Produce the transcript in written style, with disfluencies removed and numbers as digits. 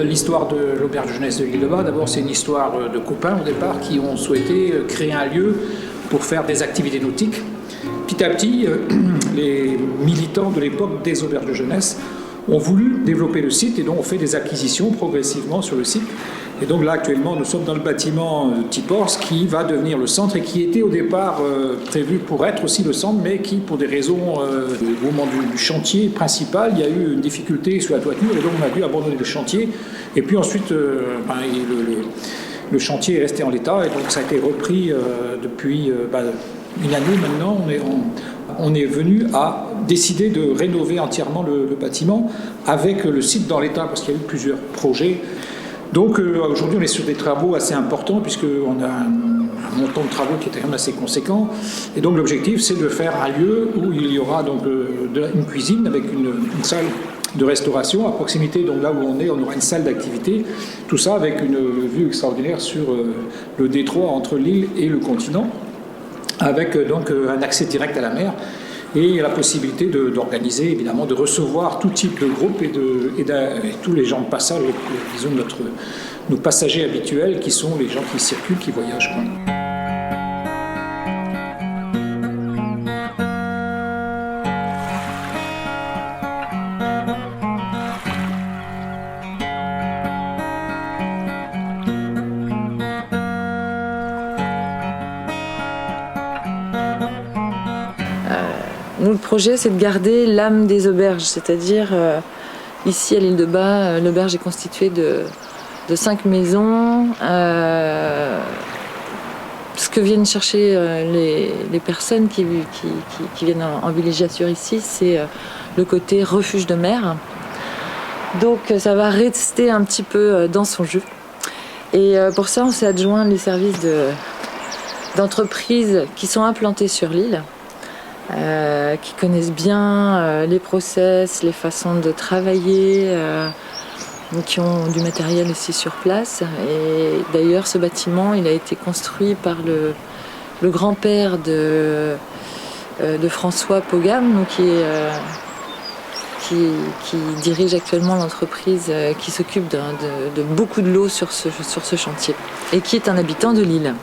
l'histoire de l'auberge de jeunesse de l'Île-de-Bas, d'abord c'est une histoire de copains au départ qui ont souhaité créer un lieu pour faire des activités nautiques. Petit à petit, les militants de l'époque des auberges de jeunesse ont voulu développer le site et donc on fait des acquisitions progressivement sur le site. Et donc là actuellement nous sommes dans le bâtiment Tipors qui va devenir le centre et qui était au départ prévu pour être aussi le centre, mais qui pour des raisons au moment du chantier principal, il y a eu une difficulté sur la toiture et donc on a dû abandonner le chantier. Et puis ensuite le chantier est resté en l'état et donc ça a été repris depuis une année maintenant. On est venu à décider de rénover entièrement le bâtiment avec le site dans l'état parce qu'il y a eu plusieurs projets. Donc aujourd'hui on est sur des travaux assez importants puisqu'on a un montant de travaux qui est quand même assez conséquent. Et donc l'objectif c'est de faire un lieu où il y aura donc une cuisine avec une salle de restauration à proximité, donc là où on aura une salle d'activité, tout ça avec une vue extraordinaire sur le détroit entre l'île et le continent, avec donc un accès direct à la mer et la possibilité d'organiser, évidemment, de recevoir tout type de groupe et tous les gens de passage, disons nos passagers habituels qui sont les gens qui circulent, qui voyagent, quoi. Nous, le projet, c'est de garder l'âme des auberges, c'est-à-dire ici à l'Île-de-Bas, l'auberge est constituée de 5 maisons. Ce que viennent chercher les personnes qui viennent en villégiature ici, c'est le côté refuge de mer. Donc ça va rester un petit peu dans son jus. Et pour ça, on s'est adjoint les services d'entreprises qui sont implantées sur l'île. Qui connaissent bien les process, les façons de travailler, qui ont du matériel aussi sur place. Et d'ailleurs, ce bâtiment, il a été construit par le grand-père de François Pogam, qui dirige actuellement l'entreprise qui s'occupe de beaucoup de l'eau sur ce chantier et qui est un habitant de l'île.